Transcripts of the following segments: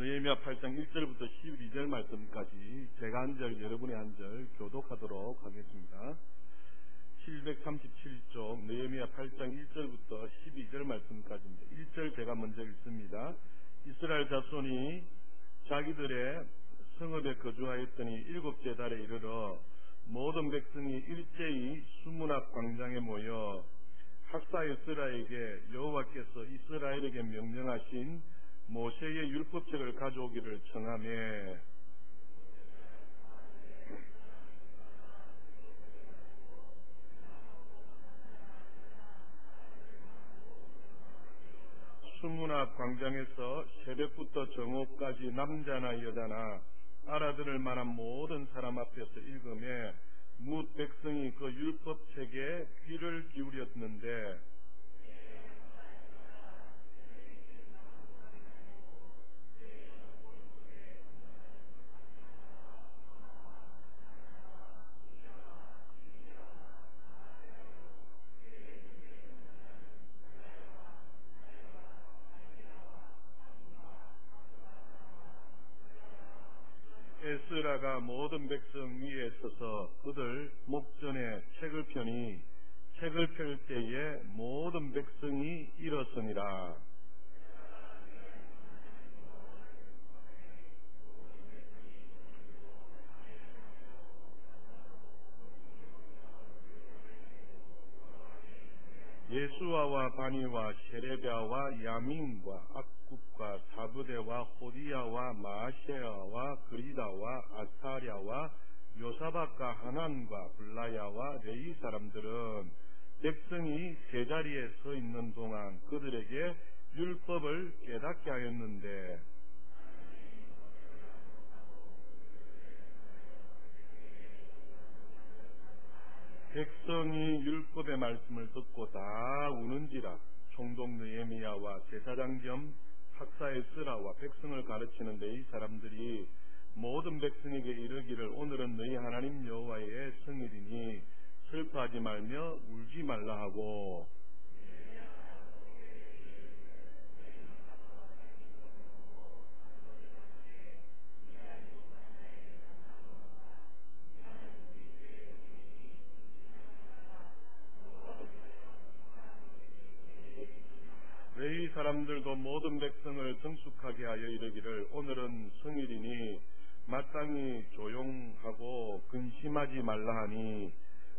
느헤미야 8장 1절부터 12절 말씀까지 제가 한 절 여러분이 한 절 교독하도록 하겠습니다. 737쪽 느헤미야 8장 1절부터 12절 말씀까지입니다. 1절 제가 먼저 읽습니다. 이스라엘 자손이 자기들의 성읍에 거주하였더니 7째 달에 이르러 모든 백성이 일제히 수문앞 광장에 모여 학사에스라에게 여호와께서 이스라엘에게 명령하신 모세의 율법책을 가져오기를 청하매 수문앞 광장에서 새벽부터 정오까지 남자나 여자나 알아들을 만한 모든 사람 앞에서 읽으며 뭇 백성이 그 율법책에 귀를 기울였는데 에스라가 모든 백성 위에 서서 그들 목전에 책을 펴니 책을 펼 때에 모든 백성이 일어서니라. 예수아와 바니와 셰레비아와 야민과 악굽과 사부대와 호디야와 마아세아와 그리다와 아사랴와 요사박과 하난과 블라야와 레이 사람들은 백성이 제자리에 서 있는 동안 그들에게 율법을 깨닫게 하였는데 백성이 율법의 말씀을 듣고 다 우는지라. 총독 느헤미야와 제사장 겸 학사 에스라와 백성을 가르치는 너희 사람들이 모든 백성에게 이르기를 오늘은 너희 하나님 여호와의 성일이니 슬퍼하지 말며 울지 말라 하고 레위 사람들도 모든 백성을 성숙하게 하여 이르기를 오늘은 성일이니 마땅히 조용하고 근심하지 말라 하니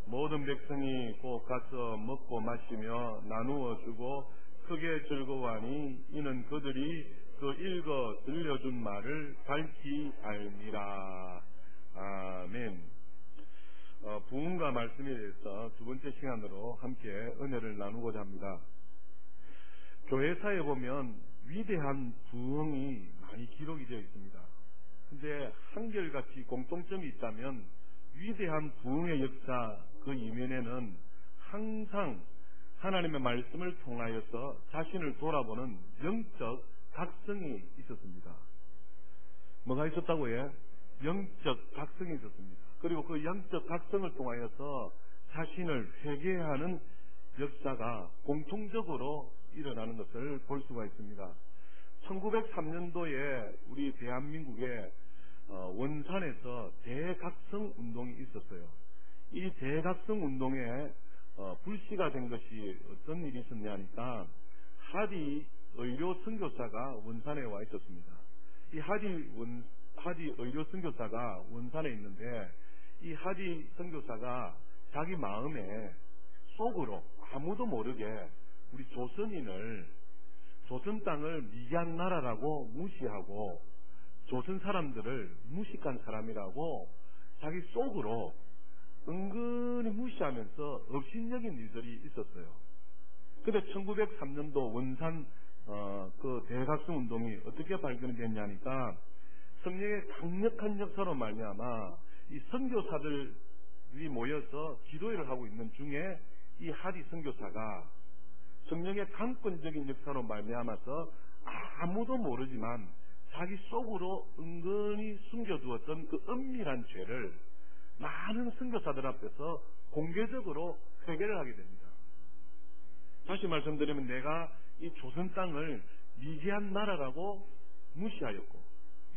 모든 백성이 곧 가서 먹고 마시며 나누어 주고 크게 즐거워하니 이는 그들이 그 읽어 들려준 말을 밝히 알미라. 아멘. 부흥과 말씀에 대해서 두 번째 시간으로 함께 은혜를 나누고자 합니다. 교회사에 보면 위대한 부흥이 많이 기록이 되어 있습니다. 근데 한결같이 공통점이 있다면 위대한 부흥의 역사 그 이면에는 항상 하나님의 말씀을 통하여서 자신을 돌아보는 영적 각성이 있었습니다. 뭐가 있었다고요? 영적 각성이 있었습니다. 그리고 그 영적 각성을 통하여서 자신을 회개하는 역사가 공통적으로 일어나는 것을 볼 수가 있습니다. 1903년도에 우리 대한민국의 원산에서 대각성 운동이 있었어요. 이 대각성 운동에 불씨가 된 것이 어떤 일이 있었냐 하니까 하디 의료 선교사가 원산에 와 있었습니다. 이 하디 의료 선교사가 원산에 있는데 이 하디 선교사가 자기 마음에 속으로 아무도 모르게 우리 조선 땅을 미개한 나라라고 무시하고 조선 사람들을 무식한 사람이라고 자기 속으로 은근히 무시하면서 업신여긴 일들이 있었어요. 근데 1903년도 원산 그 대각성 운동이 어떻게 발견이 됐냐니까 성령의 강력한 역사로 말미암아 이 선교사들이 모여서 기도회를 하고 있는 중에 이 하디 선교사가 성령의 강권적인 역사로 말미암아서 아무도 모르지만 자기 속으로 은근히 숨겨두었던 그 은밀한 죄를 많은 선교사들 앞에서 공개적으로 회개를 하게 됩니다. 다시 말씀드리면 내가 이 조선 땅을 미개한 나라라고 무시하였고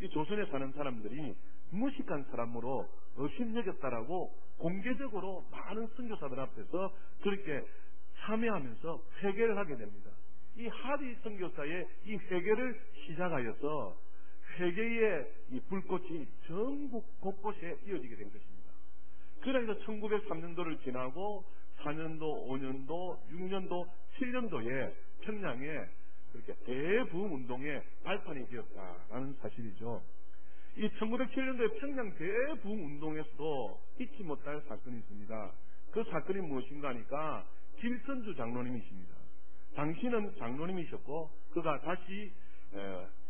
이 조선에 사는 사람들이 무식한 사람으로 의심여겼다라고 공개적으로 많은 선교사들 앞에서 그렇게 참여하면서 회개를 하게 됩니다. 이 하디 선교사의 이 회개를 시작하여서 회개의 이 불꽃이 전국 곳곳에 이어지게 된 것입니다. 그래서 1903년도를 지나고 4년도, 5년도, 6년도, 7년도에 평양에 그렇게 대부흥운동의 발판이 되었다라는 사실이죠. 이 1907년도에 평양 대부흥운동에서도 잊지 못할 사건이 있습니다. 그 사건이 무엇인가 하니까 길선주 장로님이십니다. 당시는 장로님이셨고 그가 다시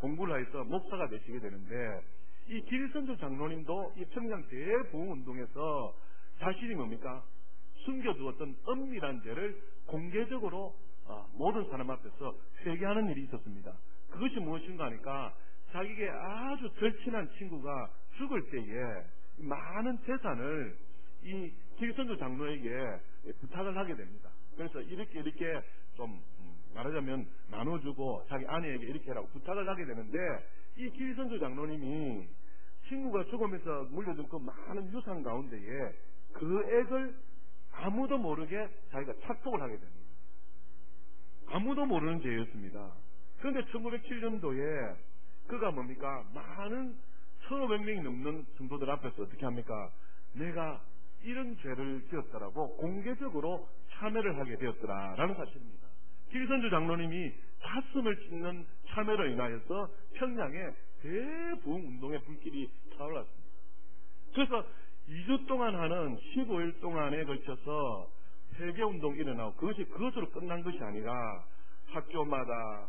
공부를 해서 목사가 되시게 되는데, 이 길선주 장로님도 이 평양 대부흥운동에서 자신이 뭡니까? 숨겨두었던 엄밀한 죄를 공개적으로 모든 사람 앞에서 회개하는 일이 있었습니다. 그것이 무엇인가 하니까 자기에게 아주 절친한 친구가 죽을 때에 많은 재산을 이 길선주 장로에게 부탁을 하게 됩니다. 그래서 이렇게 좀 말하자면 나눠주고 자기 아내에게 이렇게 하라고 부탁을 하게 되는데, 이 길선주 장로님이 친구가 죽으면서 물려준 그 많은 유산 가운데에 그 액을 아무도 모르게 자기가 착복을 하게 됩니다. 아무도 모르는 죄였습니다. 그런데 1907년도에 그가 뭡니까? 많은 1,500명이 넘는 성도들 앞에서 어떻게 합니까? 내가 이런 죄를 지었더라고 공개적으로 참회를 하게 되었더라라는 사실입니다. 길선주 장로님이 가슴을 찢는 참회로 인하여서 평양에 대부흥운동의 불길이 타올랐습니다. 그래서 2주 동안 하는 15일 동안에 걸쳐서 회개운동이 일어나고 그것으로 끝난 것이 아니라 학교마다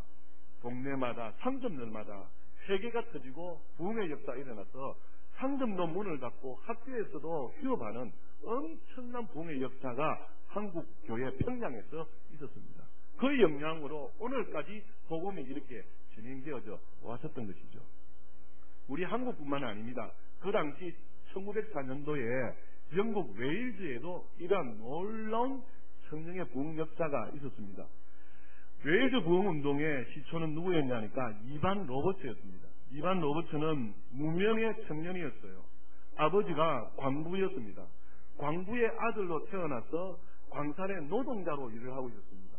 동네마다 상점들마다 회개가 터지고 부흥의 역사가 일어나서 상점도 문을 닫고 학교에서도 휴업하는 엄청난 부흥의 역사가 한국 교회 평양에서 있었습니다. 그 영향으로 오늘까지 복음이 이렇게 진행되어져 왔었던 것이죠. 우리 한국뿐만 아닙니다. 그 당시 1904년도에 영국 웨일즈에도 이러한 놀라운 성령의 부흥 역사가 있었습니다. 웨일즈 부흥운동의 시초는 누구였냐니까 이반 로버츠였습니다. 이반 로버츠는 무명의 청년이었어요. 아버지가 광부였습니다. 광부의 아들로 태어나서 광산의 노동자로 일을 하고 있었습니다.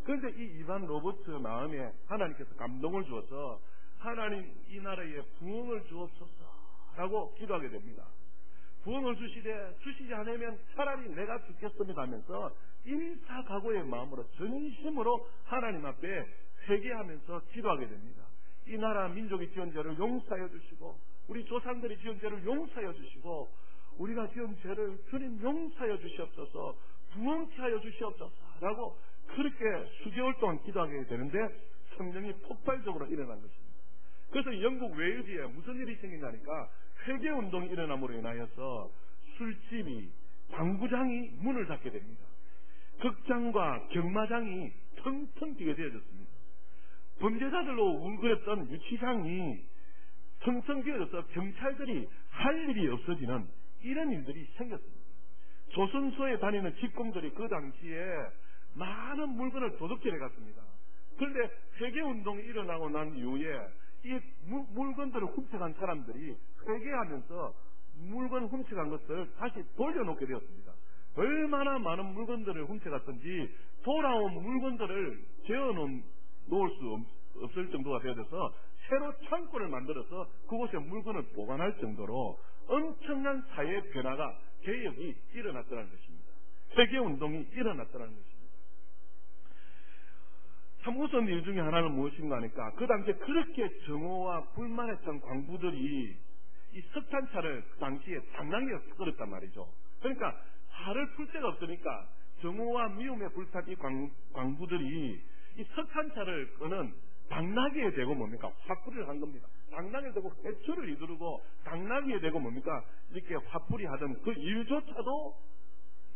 그런데 이 이반 로버츠 마음에 하나님께서 감동을 주어서 하나님 이 나라에 부흥을 주옵소서라고 기도하게 됩니다. 부흥을 주시지 않으면 차라리 내가 죽겠습니다 하면서 일사각오의 마음으로 전심으로 하나님 앞에 회개하면서 기도하게 됩니다. 이 나라 민족이 지은 죄를 용서하여 주시고 우리 조상들이 지은 죄를 용서하여 주시고 우리가 지은 죄를 주님 용서하여 주시옵소서, 부흥케 하여 주시옵소서라고 그렇게 수개월 동안 기도하게 되는데 성령이 폭발적으로 일어난 것입니다. 그래서 영국 웨일즈에 무슨 일이 생긴다니까 회개운동이 일어남으로 인하여서 술집이, 당구장이 문을 닫게 됩니다. 극장과 경마장이 텅텅 비게 되어졌습니다. 범죄자들로 울거렸던 유치장이 텅텅 비어져서 경찰들이 할 일이 없어지는 이런 일들이 생겼습니다. 조선소에 다니는 직공들이 그 당시에 많은 물건을 도둑질해 갔습니다. 그런데 회개운동이 일어나고 난 이후에 이 물건들을 훔쳐간 사람들이 회개하면서 물건 훔쳐간 것을 다시 돌려놓게 되었습니다. 얼마나 많은 물건들을 훔쳐갔던지 돌아온 물건들을 재어놓을 수 없을 정도가 되어져서 새로 창고를 만들어서 그곳에 물건을 보관할 정도로 엄청난 사회 변화가, 개혁이 일어났다는 것입니다. 회개운동이 일어났다는 것입니다. 참 우스운 일 중에 하나는 무엇인가 하니까 그 당시에 그렇게 정오와 불만했던 광부들이 이 석탄차를 그 당시에 당나귀가 끌었단 말이죠. 그러니까 화를 풀 데가 없으니까 정오와 미움에 불탄 이 광부들이 이 석탄차를 끄는 당나귀에 대고 뭡니까? 화풀이를 한 겁니다. 당나귀에 대고 해초를 이두르고 당나귀에 대고 뭡니까? 이렇게 화풀이 하던 그 일조차도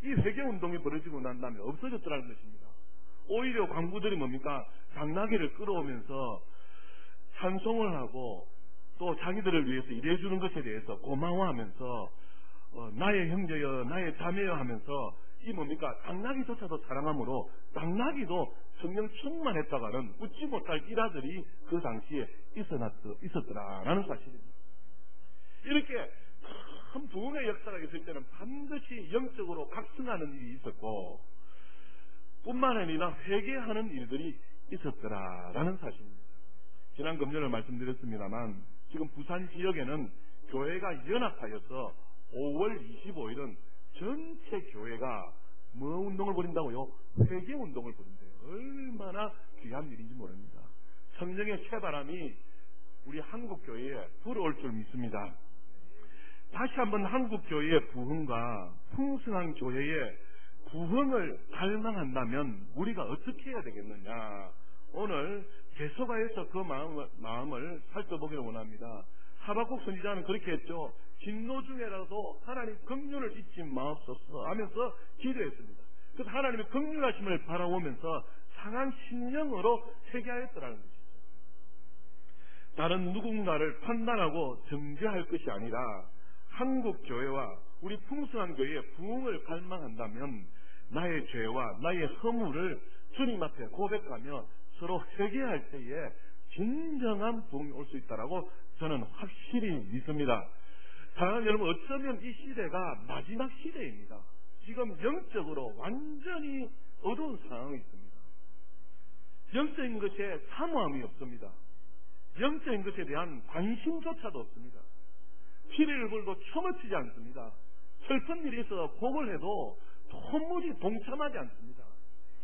이 회개운동이 벌어지고 난 다음에 없어졌더라는 것입니다. 오히려 광부들이 뭡니까? 당나귀를 끌어오면서 찬송을 하고 또 자기들을 위해서 일해주는 것에 대해서 고마워하면서 나의 형제여 나의 자매여 하면서 이 뭡니까? 당나귀조차도 사랑함으로 당나귀도 성령 충만했다가는 웃지 못할 일화들이 그 당시에 있었더라라는 사실입니다. 이렇게 큰 부흥의 역사가 있을 때는 반드시 영적으로 각성하는 일이 있었고 뿐만 아니라 회개하는 일들이 있었더라라는 사실입니다. 지난 금요일에 말씀드렸습니다만 지금 부산 지역에는 교회가 연합하여서 5월 25일은 전체 교회가 뭐 운동을 벌인다고요? 회개 운동을 벌인대요. 얼마나 귀한 일인지 모릅니다. 성령의 채바람이 우리 한국교회에 불어올 줄 믿습니다. 다시 한번 한국교회의 부흥과 풍성한 교회의 부흥을 갈망한다면 우리가 어떻게 해야 되겠느냐? 오늘 계속해서 그 마음을 살펴보기를 원합니다. 하박국 선지자는 그렇게 했죠. 진노 중에라도 하나님 긍휼을 잊지 마옵소서 하면서 기도했습니다. 그래서 하나님의 긍휼하심을 바라보면서 상한 심령으로 회개하였더라는 것이죠. 다른 누군가를 판단하고 정죄할 것이 아니라 한국 교회와 우리 풍성한 교회의 부흥을 갈망한다면 나의 죄와 나의 허물을 주님 앞에 고백하며 서로 회개할 때에 진정한 부흥이 올 수 있다라고 저는 확실히 믿습니다. 사랑하는 여러분, 어쩌면 이 시대가 마지막 시대입니다. 지금 영적으로 완전히 어두운 상황이 있습니다. 영적인 것에 사모함이 없습니다. 영적인 것에 대한 관심조차도 없습니다. 피를 불고 춤을 추지 않습니다. 슬픈 일이 있어서 복을 해도 도무지 동참하지 않습니다.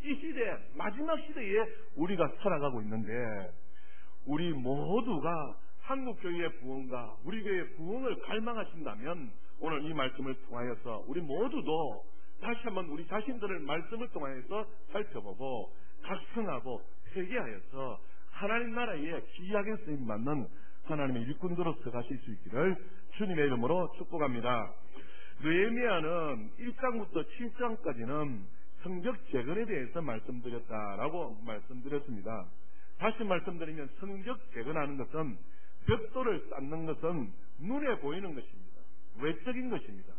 이 시대, 마지막 시대에 우리가 살아가고 있는데 우리 모두가 한국교회의 부흥과 우리 교회의 부흥을 갈망하신다면 오늘 이 말씀을 통하여서 우리 모두도 다시 한번 우리 자신들을 말씀을 통하여서 살펴보고 각성하고 회개하여서 하나님 나라에 귀하게 쓰임받는 하나님의 일꾼으로서 가실 수 있기를 주님의 이름으로 축복합니다. 느헤미야는 1장부터 7장까지는 성벽 재건에 대해서 말씀드렸다라고 말씀드렸습니다. 다시 말씀드리면 성벽 재건하는 것은 벽돌을 쌓는 것은 눈에 보이는 것입니다. 외적인 것입니다.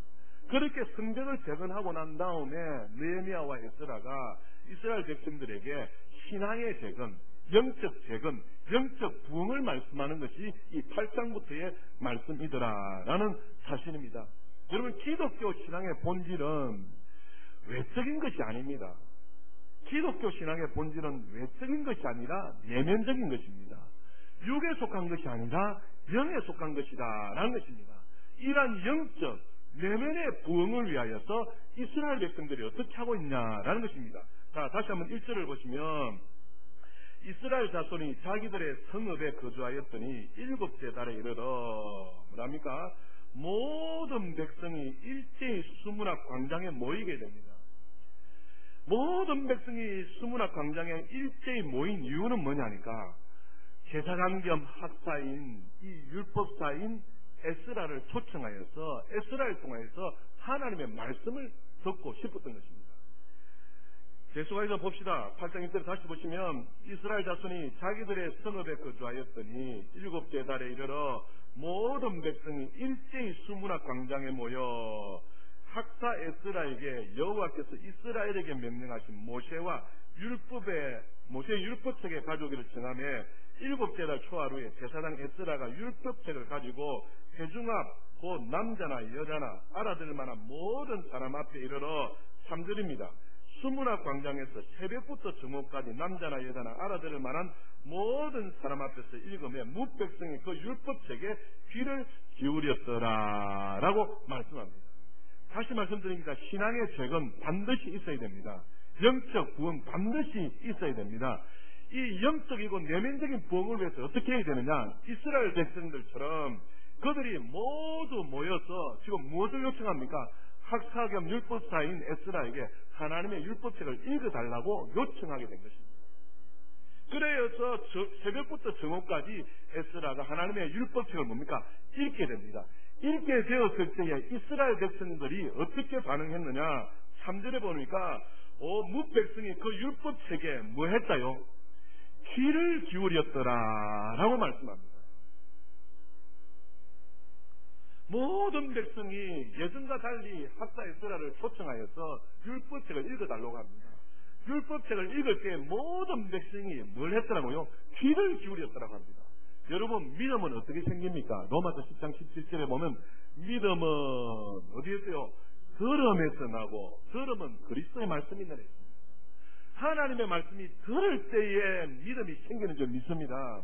그렇게 성벽을 재건하고 난 다음에 느헤미야와 에스라가 이스라엘 백성들에게 신앙의 재건, 영적 재건, 영적 부흥을 말씀하는 것이 이 8장부터의 말씀이더라라는 사실입니다. 여러분, 기독교 신앙의 본질은 외적인 것이 아닙니다. 기독교 신앙의 본질은 외적인 것이 아니라 내면적인 것입니다. 육에 속한 것이 아니라 영에 속한 것이다 라는 것입니다. 이러한 영적 내면의 부흥을 위하여서 이스라엘 백성들이 어떻게 하고 있냐라는 것입니다. 자, 다시 한번 1절을 보시면 이스라엘 자손이 자기들의 성읍에 거주하였더니 7째 달에 이르러 뭐랍니까? 모든 백성이 일제히 수문학 광장에 모이게 됩니다. 모든 백성이 수문학 광장에 일제히 모인 이유는 뭐냐니까 제사장 겸 학사인 이 율법사인 에스라를 초청하여서 에스라를 통하여서 하나님의 말씀을 듣고 싶었던 것입니다. 계속해서 봅시다. 8장 1절 다시 보시면 이스라엘 자손이 자기들의 성읍에 거주하였더니 7째 달에 이르러 모든 백성이 일제히 수문학 광장에 모여 학사 에스라에게 여호와께서 이스라엘에게 명령하신 모세의 율법책에 가져오기를 정하며 7째 달 초하루에 제사장 에스라가 율법책을 가지고 회중 앞 곧 남자나 여자나 알아들 만한 모든 사람 앞에 이르러 3절입니다. 수문학 광장에서 새벽부터 정오까지 남자나 여자나 알아들을 만한 모든 사람 앞에서 읽으며 무백성이 그 율법책에 귀를 기울였더라 라고 말씀합니다. 다시 말씀드립니다. 신앙의 죄는 반드시 있어야 됩니다. 영적 부흥 반드시 있어야 됩니다. 이 영적이고 내면적인 부흥을 위해서 어떻게 해야 되느냐? 이스라엘 백성들처럼 그들이 모두 모여서 지금 무엇을 요청합니까? 학사 겸 율법사인 에스라에게 하나님의 율법책을 읽어달라고 요청하게 된 것입니다. 그래서 새벽부터 정오까지 에스라가 하나님의 율법책을 뭡니까? 읽게 됩니다. 읽게 되었을 때에 이스라엘 백성들이 어떻게 반응했느냐? 3절에 보니까 무백성이 그 율법책에 뭐 했다요? 귀를 기울였더라 라고 말씀합니다. 모든 백성이 예전과 달리 학사 에스라를 초청하여서 율법책을 읽어달라고 합니다. 율법책을 읽을 때 모든 백성이 뭘 했더라고요? 귀를 기울였더라고 합니다. 여러분, 믿음은 어떻게 생깁니까? 로마서 10장 17절에 보면 믿음은 어디에 있어요? 들음에서 나고 들음은 그리스도의 말씀이 내려 있습니다. 하나님의 말씀이 들을 때에 믿음이 생기는 줄 믿습니다.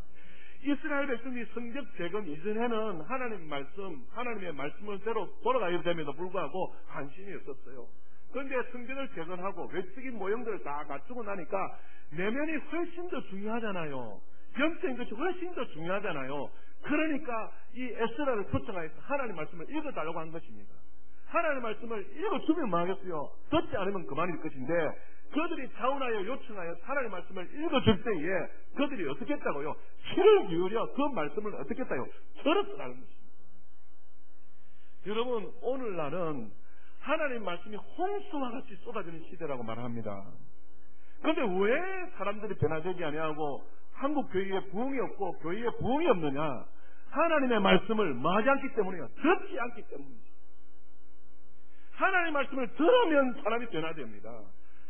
이스라엘 백성이 성벽 재건 이전에는 하나님의 말씀을 대로 돌아가야 됨에도 불구하고 관심이 없었어요. 그런데 성벽을 재건하고 외적인 모형들을 다 갖추고 나니까 내면이 훨씬 더 중요하잖아요. 영적인 것이 훨씬 더 중요하잖아요. 그러니까 이 에스라를 초청하여서 하나님 말씀을 읽어달라고 한 것입니다. 하나님 말씀을 읽어주면 뭐하겠어요? 듣지 않으면 그만일 것인데 그들이 자원하여 요청하여 하나님 말씀을 읽어줄 때에 그들이 어떻게 했다고요? 귀를 기울여 그 말씀을 어떻게 했다고요? 들었다는 것입니다. 여러분, 오늘날은 하나님 말씀이 홍수와 같이 쏟아지는 시대라고 말합니다. 그런데 왜 사람들이 변화되지 아니하고 한국 교회에 부흥이 없고 교회에 부흥이 없느냐? 하나님의 말씀을 뭐하지 않기 때문이에요. 듣지 않기 때문입니다. 하나님의 말씀을 들으면 사람이 변화됩니다.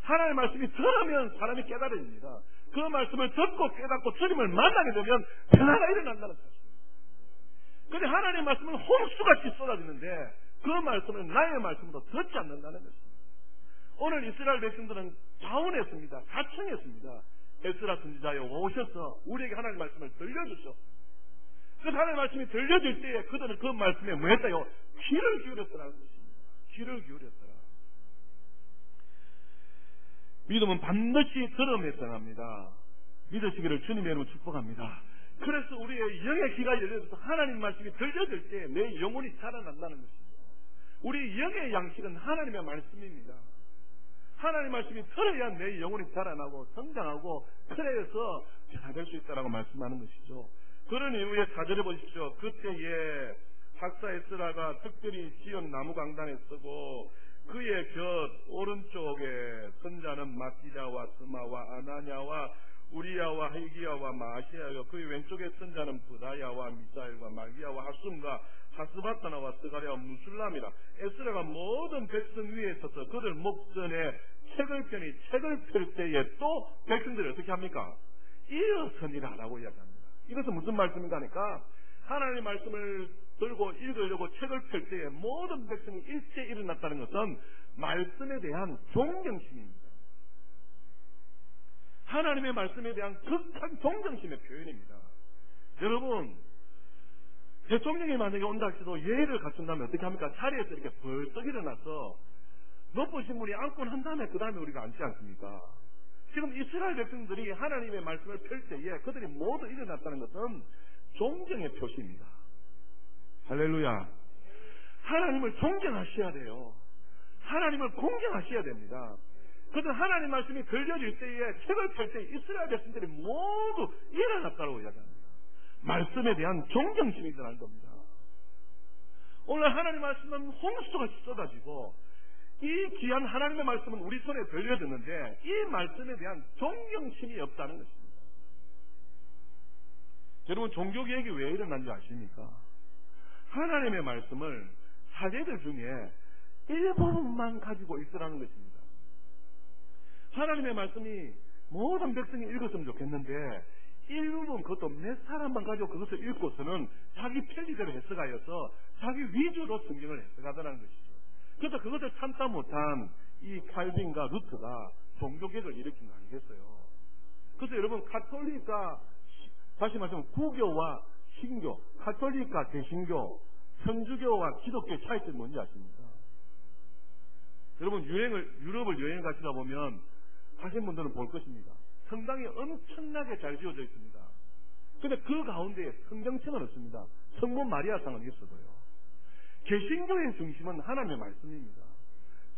하나님의 말씀이 들으면 사람이 깨달아집니다. 그 말씀을 듣고 깨닫고 주님을 만나게 되면 변화가 일어난다는 사실입니다. 그런데 하나님의 말씀은 홍수같이 쏟아지는데 그 말씀을 나의 말씀으로 듣지 않는다는 것입니다. 오늘 이스라엘 백성들은 자원했습니다. 가청했습니다. 에스라 선지자여 오셔서 우리에게 하나님의 말씀을 들려주셔. 그 하나님의 말씀이 들려질 때에 그들은 그 말씀에 뭐 했다요? 귀를 기울였더라는 것입니다. 귀를 기울였더라. 믿음은 반드시 들음에 떠납니다. 믿으시기를 주님의 이름으로 축복합니다. 그래서 우리의 영의 귀가 열려져서 하나님 말씀이 들려질 때 내 영혼이 자라난다는 것입니다. 우리 영의 양식은 하나님의 말씀입니다. 하나님 말씀이 들어야 내 영혼이 자라나고 성장하고 그래서 변화될 수 있다라고 말씀하는 것이죠. 그런 이후에 4절에 보십시오. 그때에 학사 에스라가 특별히 지은 나무 강단에 서고 그의 곁 오른쪽에 선자는 마티자와 스마와 아나냐와 우리야와 히기야와 마시야요 그의 왼쪽에 선자는 부다야와 미사일과 말기야와 하숨과 하스바타나와 스가랴와 무술람이라. 에스라가 모든 백성 위에 서서 그들 목전에 책을 펴니 책을 펼 때에 또 백성들이 어떻게 합니까? 일어서니라 라고 이야기합니다. 이것은 무슨 말씀인가 하니까 하나님의 말씀을 들고 읽으려고 책을 펼 때에 모든 백성이 일제 일어났다는 것은 말씀에 대한 존경심입니다. 하나님의 말씀에 대한 극한 존경심의 표현입니다. 여러분, 대통령이 만약에 온다 할지도 예의를 갖춘다면 어떻게 합니까? 자리에서 이렇게 벌떡 일어나서 높으신 분이 안고 한 다음에 그 다음에 우리가 앉지 않습니까? 지금 이스라엘 백성들이 하나님의 말씀을 펼 때에 그들이 모두 일어났다는 것은 존경의 표시입니다. 할렐루야. 하나님을 존경하셔야 돼요. 하나님을 공경하셔야 됩니다. 그들 하나님 말씀이 들려질 때에 책을 펼 때 이스라엘 백성들이 모두 일어났다고 이야기합니다. 말씀에 대한 존경심이 일어난 겁니다. 오늘 하나님 말씀은 홍수같이 쏟아지고 이 귀한 하나님의 말씀은 우리 손에 들려졌는데 이 말씀에 대한 존경심이 없다는 것입니다. 여러분, 종교개혁이 왜 일어난지 아십니까? 하나님의 말씀을 사제들 중에 일부분만 가지고 있으라는 것입니다. 하나님의 말씀이 모든 백성이 읽었으면 좋겠는데 일부분, 그것도 몇 사람만 가지고 그것을 읽고서는 자기 편리대로 해석하여서 자기 위주로 성경을 해석하더라는 것이죠. 그래서 그것을 참다 못한 이 칼빈과 루트가 종교개혁을 일으킨 거 아니겠어요? 그래서 여러분, 가톨릭과 다시 말하면 구교와 신교, 가톨릭과 개신교, 천주교와 기독교의 차이점이 뭔지 아십니까? 여러분, 유럽을 여행 가시다 보면 가신 분들은 볼 것입니다. 성당이 엄청나게 잘 지어져 있습니다. 그런데 그 가운데에 성경책은 없습니다. 성모 마리아상은 있어도요. 개신교의 중심은 하나님의 말씀입니다.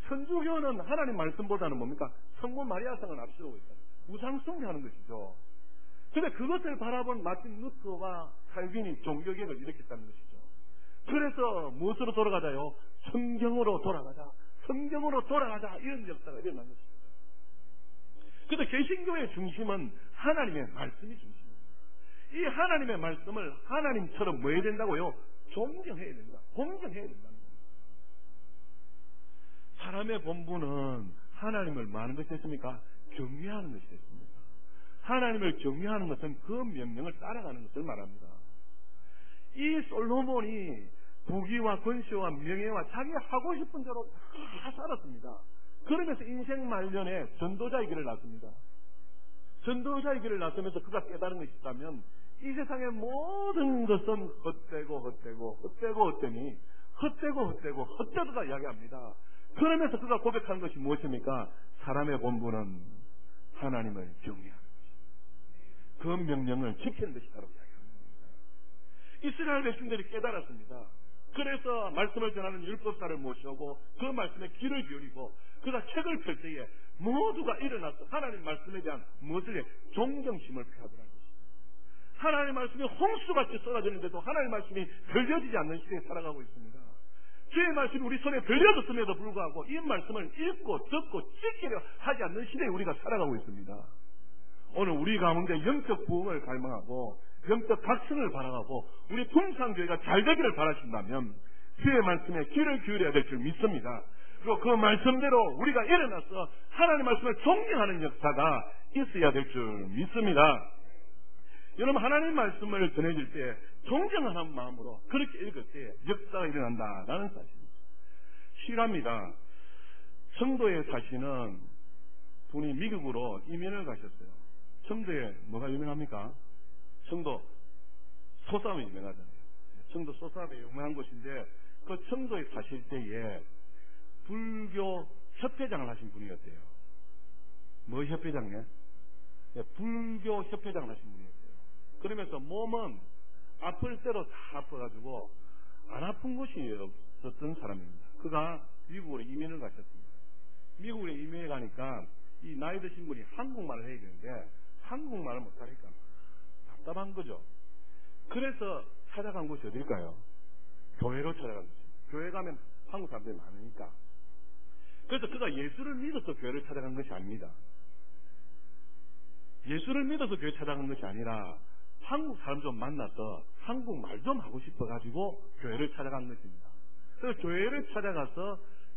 천주교는 하나님 말씀보다는 뭡니까? 성모 마리아상을 앞세우고 있어요. 우상숭배하는 것이죠. 그런데 그것을 바라본 마틴 루터와 칼빈이 종교개혁을 일으켰다는 것이죠. 그래서 무엇으로 돌아가자요? 성경으로 돌아가자. 성경으로 돌아가자. 이런 역사가 일어난 것입니다. 그런데 개신교의 중심은 하나님의 말씀이 중심입니다. 이 하나님의 말씀을 하나님처럼 뭐 해야 된다고요? 존경해야 된다. 공경해야 된다는 겁니다. 사람의 본분은 하나님을 많은 것이 됐습니까? 경외하는 것이 됐습니다. 하나님을 경외하는 것은 그 명령을 따라가는 것을 말합니다. 이 솔로몬이 부귀와 권세와 명예와 자기가 하고 싶은 대로 다 살았습니다. 그러면서 인생 말년에 전도자의 길을 났습니다. 전도자의 길을 나서면서 그가 깨달은 것이 있다면 이 세상의 모든 것은 헛되고 헛되다 이야기합니다. 그러면서 그가 고백한 것이 무엇입니까? 사람의 본분은 하나님을 경외하는 것이, 그 명령을 지키는 것이라고 이야기합니다. 이스라엘 백성들이 깨달았습니다. 그래서 말씀을 전하는 율법사를 모셔오고 그 말씀에 귀를 기울이고 그가 책을 펼 때에 모두가 일어나서 하나님 말씀에 대한 무엇을 해? 존경심을 표하더라는 것입니다. 하나님 말씀이 홍수같이 쏟아지는데도 하나님 말씀이 들려지지 않는 시대에 살아가고 있습니다. 주의 말씀이 우리 손에 들려졌음에도 불구하고 이 말씀을 읽고 듣고 지키려 하지 않는 시대에 우리가 살아가고 있습니다. 오늘 우리 가운데 영적 부흥을 갈망하고 영적 각성을 바라고 우리 품상교회가 잘 되기를 바라신다면 주의 말씀에 귀를 기울여야 될 줄 믿습니다. 그리고 그 말씀대로 우리가 일어나서 하나님 말씀을 존경하는 역사가 있어야 될 줄 믿습니다. 여러분, 하나님 말씀을 전해질 때 존경하는 마음으로 그렇게 읽을 때 역사가 일어난다라는 사실입니다. 실합니다. 청도에 사시는 분이 미국으로 이민을 가셨어요. 청도에 뭐가 유명합니까? 청도 소싸움이 유명하잖아요. 청도 소싸움이 유명한 곳인데 그 청도에 사실 때에 불교 협회장을 하신 분이었대요. 뭐 협회장이요? 불교 협회장을 하신 분이었대요. 그러면서 몸은 아플 대로 다 아파가지고 안 아픈 곳이 없었던 사람입니다. 그가 미국으로 이민을 가셨습니다. 미국으로 이민을 가니까 이 나이 드신 분이 한국말을 해야 되는데 한국말을 못하니까 답답한 거죠. 그래서 찾아간 곳이 어딜까요? 교회로 찾아간 거죠. 교회 가면 한국 사람들이 많으니까. 그래서 그가 예수를 믿어서 교회를 찾아간 것이 아닙니다. 예수를 믿어서 교회 찾아간 것이 아니라 한국 사람 좀 만나서 한국말 좀 하고 싶어가지고 교회를 찾아간 것입니다. 그래서 교회를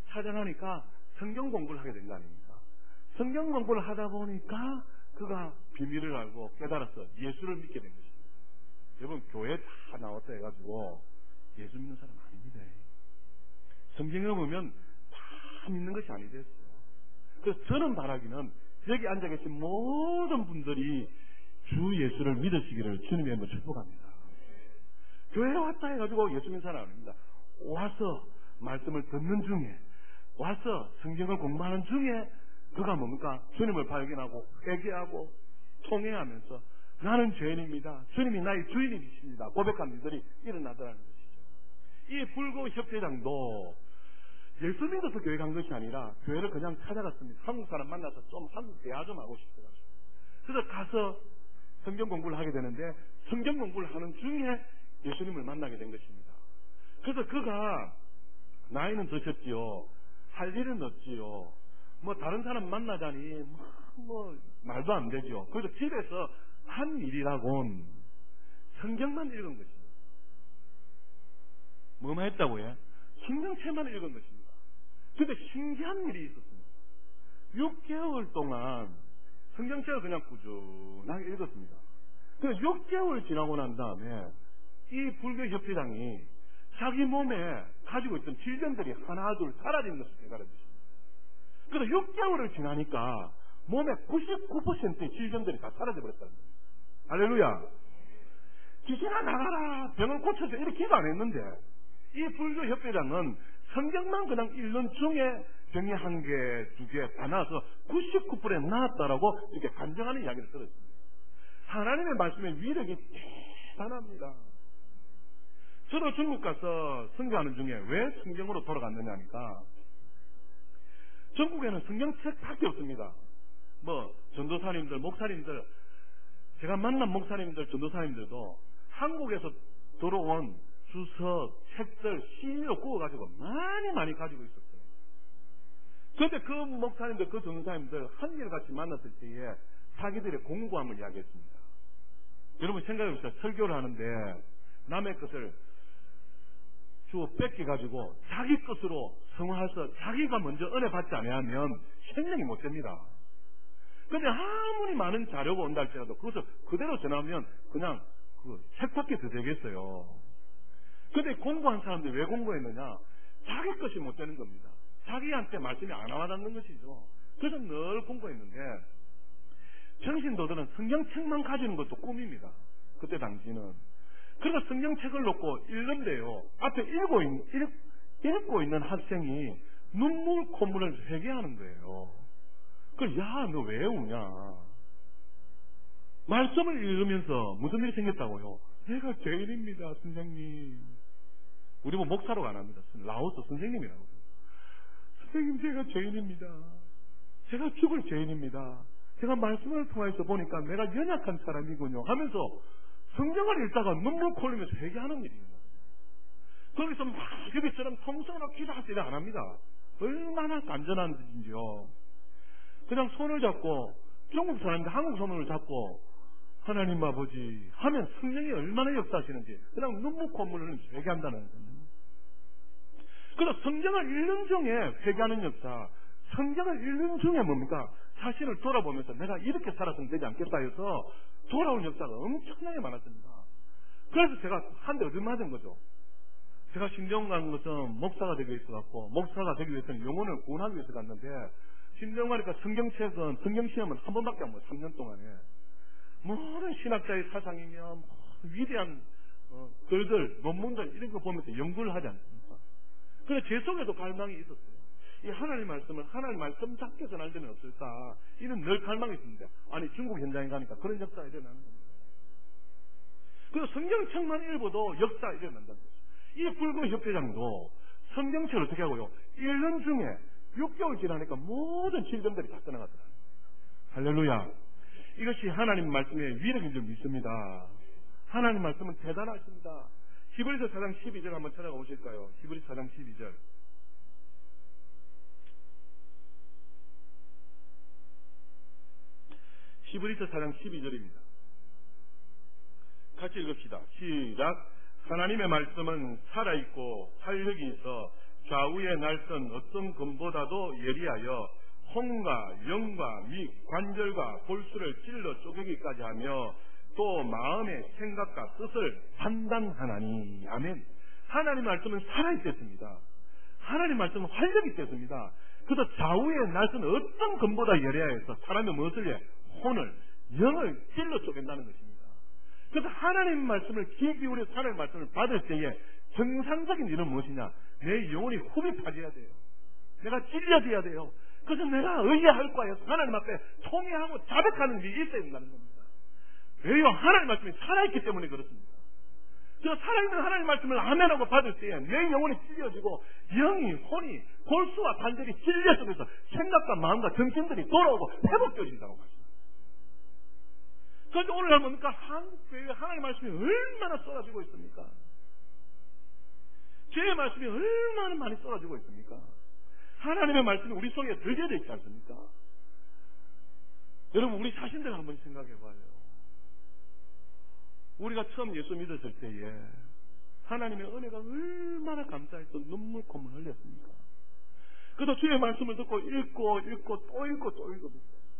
찾아가니까 성경 공부를 하게 된 거 아닙니까? 성경 공부를 하다 보니까 그가 비밀을 알고 깨달아서 예수를 믿게 된 것입니다. 여러분, 교회 다 나왔다 해가지고 예수 믿는 사람 아닙니다. 성경에 보면 다 믿는 것이 아니겠어요. 그래서 저는 바라기는 여기 앉아 계신 모든 분들이 주 예수를 믿으시기를 주님의 이름으로 축복합니다. 교회에 왔다 해가지고 예수 믿는 사람 아닙니다. 와서 말씀을 듣는 중에, 와서 성경을 공부하는 중에 그가 뭡니까? 주님을 발견하고 회개하고 통회하면서 나는 죄인입니다. 주님이 나의 주인이십니다. 고백한 일들이 일어나더라는 것이죠. 이 불교 협회장도 예수 믿어서 교회 간 것이 아니라 교회를 그냥 찾아갔습니다. 한국 사람 만나서 좀 한국 대화 좀 하고 싶어가지고. 그래서 가서 성경 공부를 하게 되는데 성경 공부를 하는 중에 예수님을 만나게 된 것입니다. 그래서 그가 나이는 드셨지요. 할 일은 없지요. 뭐 다른 사람 만나자니 뭐 말도 안 되죠. 그래서 집에서 한 일이라곤 성경만 읽은 것입니다. 뭐만 했다고요? 성경책만 읽은 것입니다. 근데 신기한 일이 있었습니다. 6개월 동안 성경책을 그냥 꾸준하게 읽었습니다. 그래서 6개월 지나고 난 다음에 이 불교협회장이 자기 몸에 가지고 있던 질병들이 하나둘 사라지는 것을 깨달았습니다. 그래서 6개월을 지나니까 몸에 99%의 질병들이 다 사라져버렸다는 겁니다. 할렐루야. 귀신아 나가라, 병을 고쳐줘, 이렇게 기도 안 했는데 이 불교협회장은 성경만 그냥 읽는 중에 병이 1개, 2개 다 나와서 99% 나았다라고 이렇게 간증하는 이야기를 들었습니다. 하나님의 말씀의 위력이 대단합니다. 저도 중국 가서 선교하는 중에 왜 성경으로 돌아갔느냐 하니까 전국에는 성경책밖에 없습니다. 뭐 전도사님들, 목사님들, 제가 만난 목사님들, 전도사님들도 한국에서 들어온 주석, 책들, CD로 구워가지고 많이 가지고 있었어요. 그런데 그 목사님들, 그 전도사님들 한일같이 만났을 때에 자기들의 공부함을 이야기했습니다. 여러분 생각해보세요. 설교를 하는데 남의 것을 주 뺏겨가지고 자기 것으로 성화해서 자기가 먼저 은혜 받지 않으면 생명이 못 됩니다. 근데 아무리 많은 자료가 온다 할지라도 그것을 그대로 전하면 그냥 그 책밖에 더 되겠어요. 근데 공부한 사람들이 왜 공부했느냐? 자기 것이 못 되는 겁니다. 자기한테 말씀이 안 와닿는 것이죠. 그래서 늘 공부했는데 평신도들은 성경책만 가지는 것도 꿈입니다. 그때 당시는. 그래서 성경책을 놓고 읽는데요. 앞에 읽고 있는 학생이 눈물 콧물을 회개하는 거예요. 그래서 야, 너 왜 우냐? 말씀을 읽으면서 무슨 일이 생겼다고요? 내가 죄인입니다, 선생님. 우리 뭐 목사로가 안 합니다. 라오스 선생님이라고. 선생님, 제가 죄인입니다. 제가 죽을 죄인입니다. 제가 말씀을 통해서 보니까 내가 연약한 사람이군요 하면서 성경을 읽다가 눈물 콜리면서 회개하는 일입니다. 거기서 막 여기처럼 통성으로 기도하지 안 합니다. 얼마나 간절한 뜻인지요. 그냥 손을 잡고 중국 사람인데 한국 손을 잡고 하나님 아버지 하면 성령이 얼마나 역사하시는지 그냥 눈물 콧물을 회개한다는 거예요. 그래서 성경을 읽는 중에 회개하는 역사, 성경을 읽는 중에 뭡니까? 자신을 돌아보면서 내가 이렇게 살았으면 되지 않겠다 해서 돌아온 역사가 엄청나게 많았습니다. 그래서 제가 한 대 얻어맞은 거죠. 제가 신대원 간 것은 목사가 되기 위해서 갔고, 목사가 되기 위해서는 영혼을 구원하기 위해서 갔는데, 신대원 가니까 성경책은, 성경시험은 한 번밖에 안 보여요. 3년 동안에. 모든 신학자의 사상이며 위대한 글들, 논문들 이런 거 보면서 연구를 하지 않습니까? 그래서 제 속에도 갈망이 있었어요. 이 하나님 말씀을 하나님 말씀답게 전할 때는 없을까? 이런 늘 갈망이 있습니다. 아니 중국 현장에 가니까 그런 역사가 일어나는 겁니다. 그래서 성경책만 읽어도 역사가 일어난다는 거죠. 이 불교 협회장도 성경책을 어떻게 하고요? 1년 중에 6개월 지나니까 모든 질병들이 다 떠나가더라고요. 할렐루야. 이것이 하나님 말씀의 위력인 줄 믿습니다. 하나님 말씀은 대단하십니다. 히브리서 4장 12절 한번 찾아가 보실까요? 히브리서 4장 12절. 히브리서 4장 12절입니다. 같이 읽읍시다. 시작. 하나님의 말씀은 살아있고 활력이 있어 좌우의 날선 어떤 검보다도 예리하여 혼과 영과 및 관절과 골수를 찔러 쪼개기까지 하며 또 마음의 생각과 뜻을 판단하나니. 아멘. 하나님 말씀은 살아있겠습니다. 하나님 말씀은 활력이 있겠습니다. 그래서 좌우의 날선 어떤 검보다 예리하여서 사람의 무엇을 해? 혼을, 영을 찔러 쪼갠다는 것입니다. 그래서 하나님 말씀을 귀 기울여서 하나님 말씀을 받을 때에 정상적인 일은 무엇이냐? 내 영혼이 흡입 파져야 돼요. 내가 찔려져야 돼요. 그래서 내가 의지할 거예요. 하나님 앞에 통회하고 자백하는 일이 있어야 된다는 겁니다. 왜요? 하나님 말씀이 살아있기 때문에 그렇습니다. 그래서 살아있는 하나님 말씀을 아멘하고 받을 때에 내 영혼이 찔려지고 영이, 혼이, 골수와 관절이 찔려지면서 생각과 마음과 정신들이 돌아오고 회복되어진다고 말씀합니다. 그런데 오늘 뭡니까? 한국교회에 하나님의 말씀이 얼마나 쏟아지고 있습니까? 죄의 말씀이 얼마나 많이 쏟아지고 있습니까? 하나님의 말씀이 우리 속에 들려져 있지 않습니까? 여러분, 우리 자신들 한번 생각해 봐요. 우리가 처음 예수 믿었을 때에 하나님의 은혜가 얼마나 감사해서 눈물 콧물 흘렸습니까? 그래서 주의 말씀을 듣고 읽고 또 읽고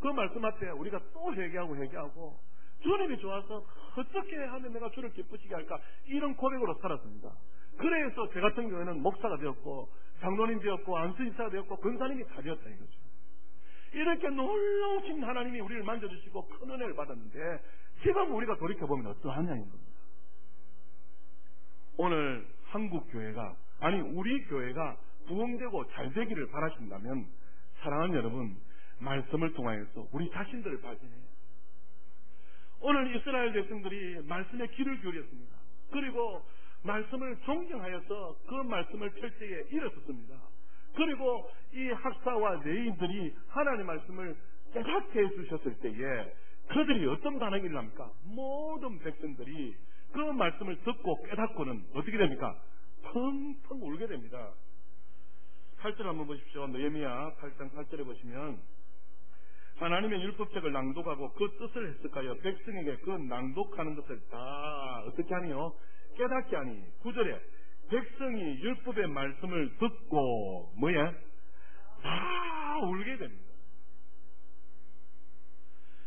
그 말씀 앞에 우리가 또 회개하고 주님이 좋아서 어떻게 하면 내가 주를 기쁘시게 할까? 이런 고백으로 살았습니다. 그래서 제 같은 경우에는 목사가 되었고 장로님 되었고 안수인사가 되었고 권사님이 다 되었다 이거죠. 이렇게 놀라우신 하나님이 우리를 만져주시고 큰 은혜를 받았는데 지금 우리가 돌이켜보면 어떠하냐는 겁니다. 오늘 한국 교회가 아니 우리 교회가 부흥되고 잘 되기를 바라신다면 사랑하는 여러분 말씀을 통하여서 우리 자신들을 발견해요. 오늘 이스라엘 백성들이 말씀에 귀를 기울였습니다. 그리고 말씀을 존경하여서 그 말씀을 펼 때에 일어섰습니다. 그리고 이 학사와 레위인들이 하나님의 말씀을 깨닫게 해주셨을 때에 그들이 어떤 반응이 일어납니까? 모든 백성들이 그 말씀을 듣고 깨닫고는 어떻게 됩니까? 펑펑 울게 됩니다. 8절 한번 보십시오. 느헤미야 8장 8절에 보시면 하나님의 율법책을 낭독하고 그 뜻을 해석하여 백성에게 그 낭독하는 것을 다 어떻게 하니요? 깨닫게 하니 9절에 백성이 율법의 말씀을 듣고 뭐야? 다 울게 됩니다.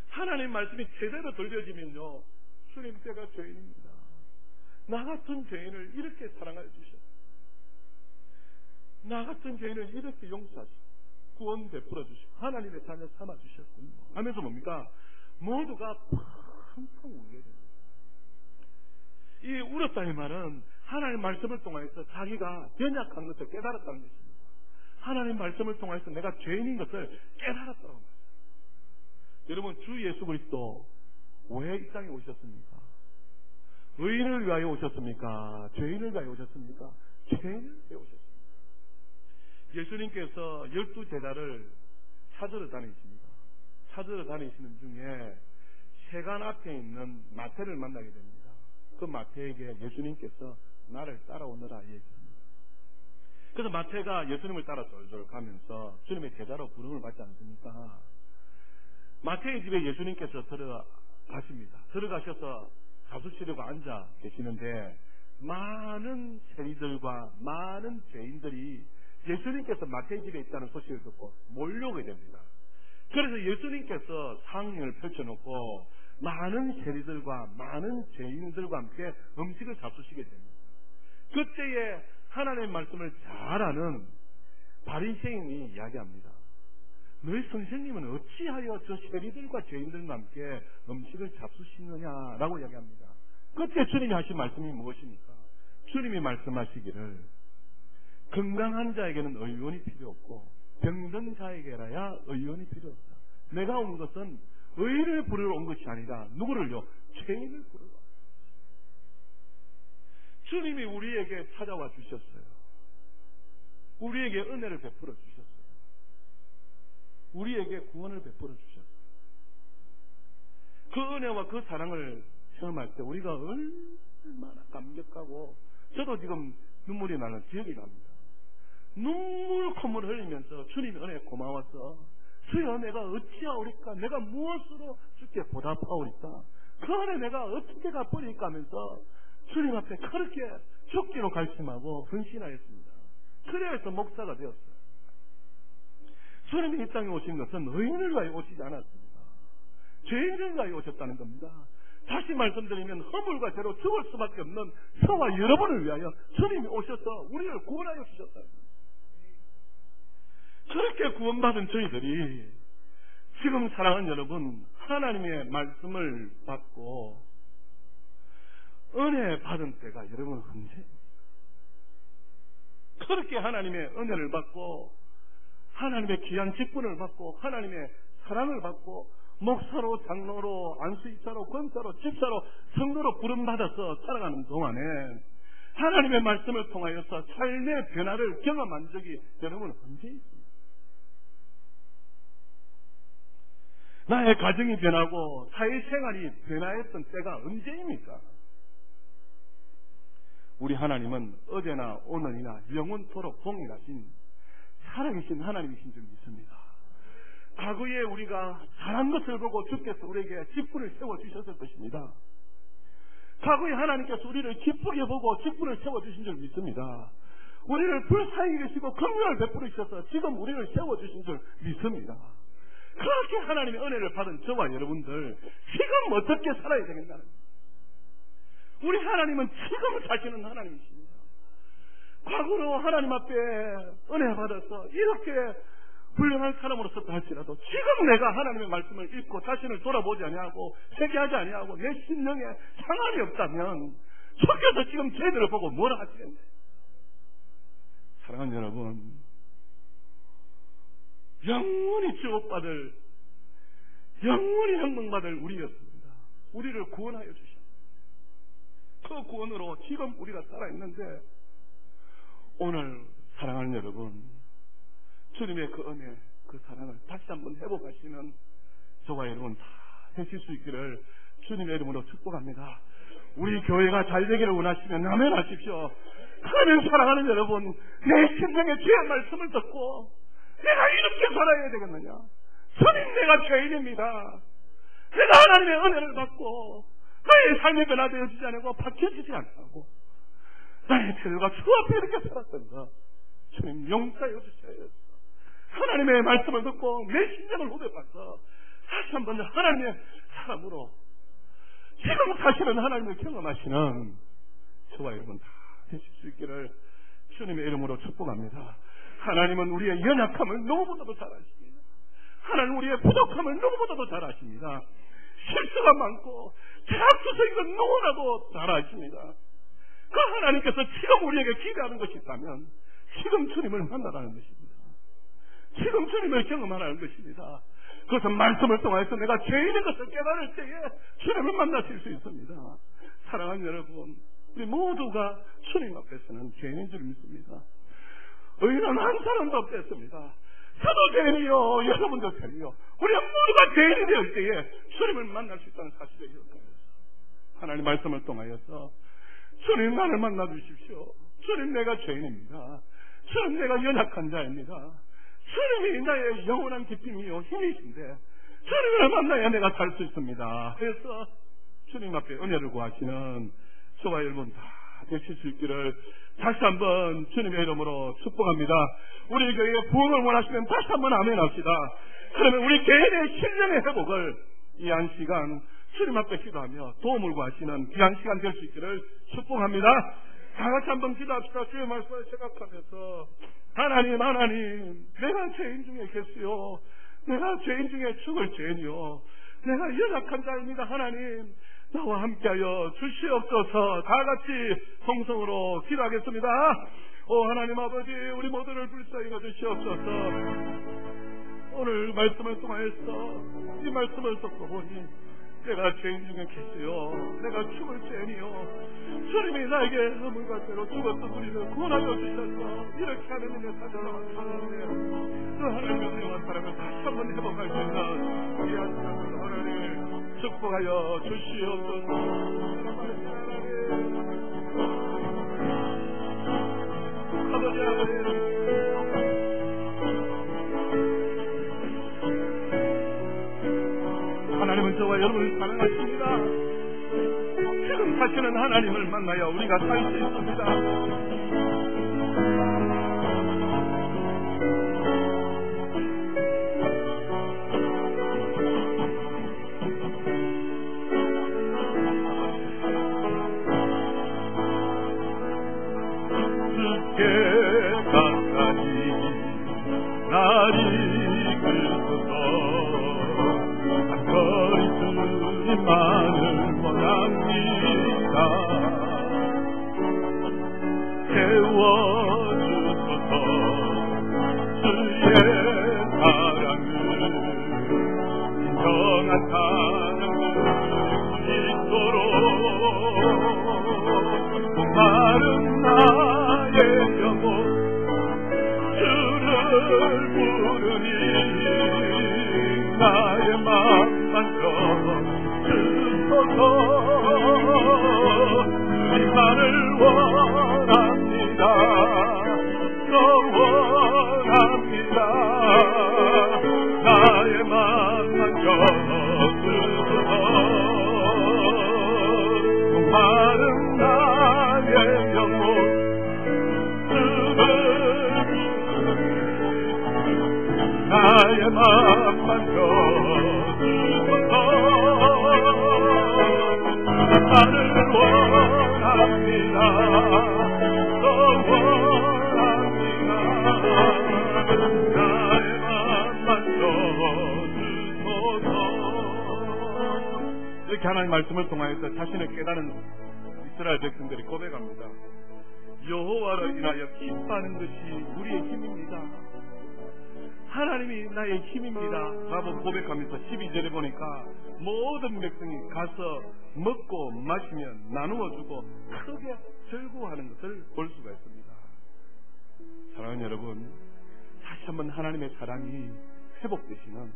하나님 말씀이 제대로 들려지면요, 주님 제가 죄인입니다. 나 같은 죄인을 이렇게 사랑하여 주셨고, 나 같은 죄인을 이렇게 용서하시고 구원 베풀어 주시고 하나님의 자녀 삼아 주셨군요 하면서 뭡니까? 모두가 펑펑 울게 됩니다. 이 울었다 이 말은 하나님 말씀을 통해서 자기가 연약한 것을 깨달았다는 것입니다. 하나님 말씀을 통해서 내가 죄인인 것을 깨달았다고 말합니다. 여러분, 주 예수 그리스도 왜 이 땅에 오셨습니까? 의인을 위하여 오셨습니까? 죄인을 위하여 오셨습니까? 죄인을 위하여 오셨습니다. 예수님께서 12제자를 찾으러 다니십니다. 찾으러 다니시는 중에 세간 앞에 있는 마태를 만나게 됩니다. 그 마태에게 예수님께서 나를 따라오너라 얘기합니다. 그래서 마태가 예수님을 따라 졸졸 가면서 주님의 제자로 부름을 받지 않습니까? 마태의 집에 예수님께서 들어가십니다. 들어가셔서 자수치려고 앉아 계시는데 많은 세리들과 많은 죄인들이 예수님께서 마태의 집에 있다는 소식을 듣고 몰려오게 됩니다. 그래서 예수님께서 상을 펼쳐놓고 많은 세리들과 많은 죄인들과 함께 음식을 잡수시게 됩니다. 그때에 하나님의 말씀을 잘 아는 바리새인이 이야기합니다. 너희 선생님은 어찌하여 저 세리들과 죄인들과 함께 음식을 잡수시느냐라고 이야기합니다. 그때 주님이 하신 말씀이 무엇입니까? 주님이 말씀하시기를 건강한 자에게는 의원이 필요 없고 병든 자에게라야 의원이 필요 없다. 내가 온 것은 의인을 부르러 온 것이 아니라 누구를요? 죄인을 부르러. 주님이 우리에게 찾아와 주셨어요. 우리에게 은혜를 베풀어 주셨어요. 우리에게 구원을 베풀어 주셨어요. 그 은혜와 그 사랑을 체험할 때 우리가 얼마나 감격하고, 저도 지금 눈물이 나는 기억이 납니다. 눈물 콧물 흘리면서 주님의 은혜에 고마워서 주여 내가 어찌하오리까, 내가 무엇으로 주께 보답하오리까, 그 은혜 내가 어떻게 갚으리까 하면서 주님 앞에 그렇게 죽기로 결심하고 헌신하였습니다. 그래서 목사가 되었어요. 주님이 이 땅에 오신 것은 의인을 위하여 오시지 않았습니다. 죄인을 위하여 오셨다는 겁니다. 다시 말씀드리면 허물과 죄로 죽을 수밖에 없는 저와 여러분을 위하여 주님이 오셔서 우리를 구원하여 주셨다. 그렇게 구원받은 저희들이 지금 사랑하는 여러분, 하나님의 말씀을 받고 은혜 받은 때가 여러분 언제? 그렇게 하나님의 은혜를 받고 하나님의 귀한 직분을 받고 하나님의 사랑을 받고 목사로, 장로로, 안수입사로, 권사로, 집사로, 성도로 부름받아서 살아가는 동안에 하나님의 말씀을 통하여서 삶의 변화를 경험한 적이 여러분 언제 있습니까? 나의 가정이 변하고 사회생활이 변화했던 때가 언제입니까? 우리 하나님은 어제나 오늘이나 영원토록 동일하신 살아계신 하나님이신 줄 믿습니다. 과거에 우리가 잘한 것을 보고 주께서 우리에게 직분을 세워주셨을 것입니다. 과거에 하나님께서 우리를 기쁘게 보고 직분을 세워주신 줄 믿습니다. 우리를 불쌍히 계시고 긍휼을 베풀으셔서 지금 우리를 세워주신 줄 믿습니다. 그렇게 하나님의 은혜를 받은 저와 여러분들 지금 어떻게 살아야 되겠나는, 우리 하나님은 지금 사시는 하나님이십니다. 과거로 하나님 앞에 은혜 받아서 이렇게 훌륭한 사람으로서 할지라도 지금 내가 하나님의 말씀을 읽고 자신을 돌아보지 아니하고 회개하지 아니하고 내 심령에 상함이 없다면 주께서 지금 저희들을 보고 뭐라 하시겠네. 사랑하는 여러분, 영원히 지옥받을, 영원히 형통받을 우리였습니다. 우리를 구원하여 주셨습니다. 그 구원으로 지금 우리가 살아있는데, 오늘 사랑하는 여러분, 주님의 그 은혜, 그 사랑을 다시 한번 회복하시는 저와 여러분 다 되실 수 있기를 주님의 이름으로 축복합니다. 우리 교회가 잘 되기를 원하시면 아멘 하십시오. 그러면 사랑하는 여러분, 내 심령의 주의 말씀을 듣고 내가 이렇게 살아야 되겠느냐? 주님, 내가 죄인입니다. 내가 하나님의 은혜를 받고 나의 삶이 변화되어지지 않고 바뀌어지지 않고 나의 태도가 주 앞에 이렇게 살았던가 주님 용서해 주셔야 했어. 하나님의 말씀을 듣고 내 심장을 후벼파서 다시 한번 하나님의 사람으로 지금 사실은 하나님을 경험하시는 저와 여러분 다 되실 수 있기를 주님의 이름으로 축복합니다. 하나님은 우리의 연약함을 너무보다도 잘 아십니다. 하나님 우리의 부족함을 너무보다도 잘 아십니다. 실수가 많고 죄악투성인 건 너무나도 잘 아십니다. 그 하나님께서 지금 우리에게 기대하는 것이 있다면 지금 주님을 만나라는 것입니다. 지금 주님을 경험하라는 것입니다. 그것은 말씀을 통해서 내가 죄인인 것을 깨달을 때에 주님을 만나실 수 있습니다. 사랑하는 여러분, 우리 모두가 주님 앞에서는 죄인인 줄 믿습니다. 의인은 한 사람도 없겠습니다. 저도 죄인이요, 여러분도 죄인이요. 우리 모두가 죄인이 될 때에 주님을 만날 수 있다는 사실을 기억합니다. 하나님 말씀을 통하여서 주님 나를 만나 주십시오. 주님 내가 죄인입니다. 주님 내가 연약한 자입니다. 주님이 나의 영원한 기쁨이요 힘이신데 주님을 만나야 내가 살 수 있습니다. 그래서 주님 앞에 은혜를 구하시는 저와 여러분 다 되실 수 있기를 다시 한번 주님의 이름으로 축복합니다. 우리 교회에 부흥을 원하시면 다시 한번 아멘 합시다. 그러면 우리 개인의 신령의 회복을 이 한 시간 주님 앞에 기도하며 도움을 구하시는 귀한 시간 될 수 있기를 축복합니다. 다 같이 한번 기도합시다. 주의 말씀을 생각하면서 하나님 내가 죄인 중에 계시오. 내가 죄인 중에 죽을 죄인이요. 내가 연약한 자입니다. 하나님 나와 함께하여 주시옵소서. 다 같이 성성으로 기도하겠습니다. 오 하나님 아버지 우리 모두를 불쌍히 여주시옵소서. 오늘 말씀을 통하여서 이 말씀을 듣고 보니 내가 죄인 중에 계시오. 내가 죽을 죄인이요. 주님이 나에게 허물과 죄로 죽었던 우리를 구원하여 주셔서 이렇게 하나님의 사자를 하는데 그 하나님의 훌륭한 사랑을 다시 한번 회복할 수 있는 귀한 사랑을 하나님 축복하여 주시옵소서. 아버지 하나님은 저와 여러분을 사랑하십니다. 지금 사시는 하나님을 만나야 우리가 살 수 있습니다. 주께 가까이 날 이끌소서. 주님만을 원합니다. 채워주소서. 주의 사랑을 인정한 사랑을 있도록 마른 나의 영혼 주를 부르니 나의 맘만 주소서. 주님만을 원합니다. 더 원합니다. 나의 맘만 주소서. 마른 나의 영혼 나의 맘만 주소서. 나를 원합니다. 더 원합니다. 나의 맘만 주소서. 이렇게 하나님 말씀을 통하여서 자신을 깨달은 이스라엘 백성들이 고백합니다. 여호와를 인하여 기뻐하는 것이 우리의 힘입니다. 하나님이 나의 힘입니다 라고 고백하면서 12절에 보니까 모든 백성이 가서 먹고 마시며 나누어주고 크게 즐거워하는 것을 볼 수가 있습니다. 사랑하는 여러분, 다시 한번 하나님의 사랑이 회복되시는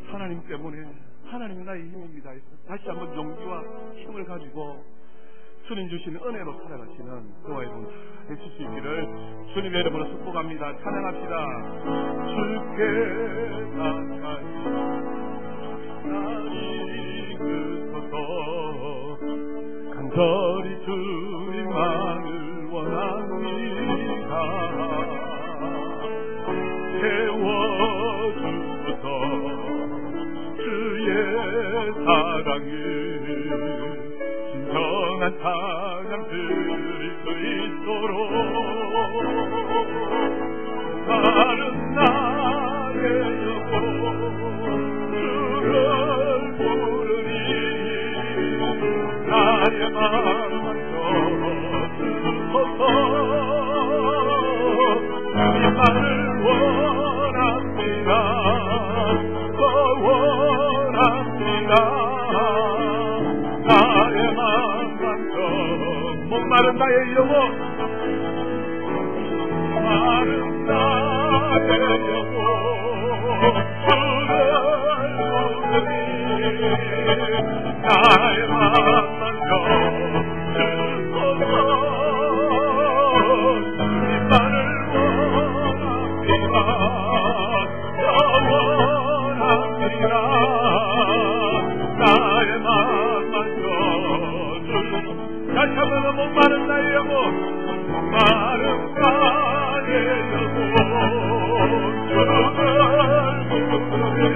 하나님 때문에 하나님이 나의 힘입니다 해서 다시 한번 용기와 힘을 가지고 주님 주신 은혜로 살아가시는 저와 여러분 되실 수 있기를 주님의 이름으로 축복합니다. 찬양합시다. 주께 가까이 날 이끄소서. 간절히 주님만을 원합니다. 채워주소서 주의 사랑을 진정한 찬양 드릴 수 있도록 마른 나의 영혼 주를 부르니 나의 마음만 주소서 주님만을 원합니다. 더 원합니다. 나의 마음만 목마른 나의 영혼 마른 나의 영혼 주를 부르니 나의 마음만 주소서 주님만을 원합니다. 더 원합니다. 나의 마음만 다시 한번 목마른 나의 영혼 마른 나의 영혼 주를 부르니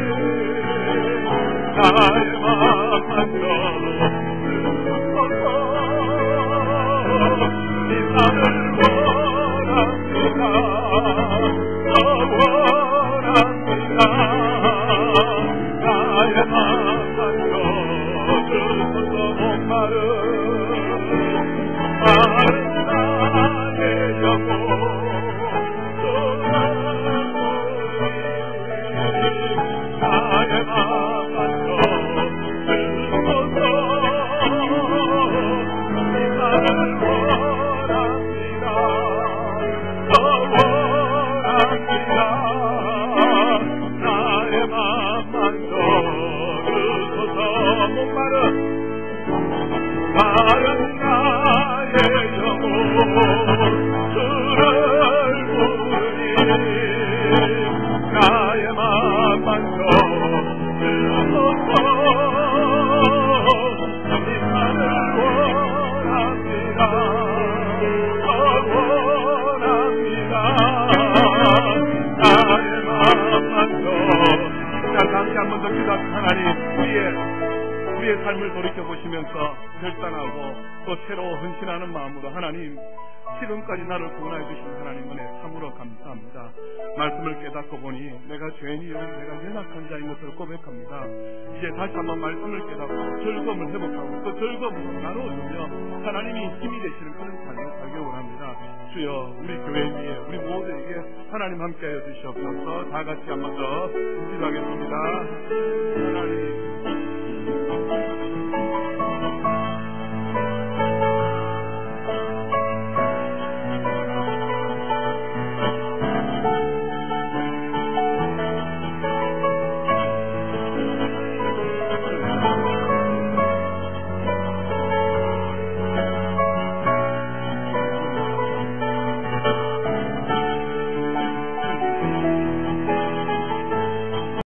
나의 마음만 주소서 이 나를 원합니다. 더 원합니다. 나의 마음만 주소서 목마른 나의 영혼 나의 마음만 주소서 나를 원합니다. 더 원합니다. 나의 마음만 주소서 목마른 마른 나의 영혼 주를 부르니 나의 마음만 주소서 주님만을 원합니다. 더 원합니다. 나의 마음만 자 다시 한 번 더 기도하고 하나님 우리의 삶을 돌이켜보시면서 결단하고 또 새로 헌신하는 마음으로 하나님 지금까지 나를 구원해 주신 하나님 은혜 참으로 감사합니다. 말씀을 깨닫고 보니 내가 죄인이요 내가 연약한 자인 것을 고백합니다. 이제 다시 한번 말씀을 깨닫고 즐거움을 회복하고 그 즐거움을 나누어주며 하나님이 힘이 되시는 그런 삶을 살기 원합니다. 주여 우리 교회 위에 우리 모두에게 하나님 함께하여 주시옵소서. 다 같이 한번 더 기도하겠습니다. 하나님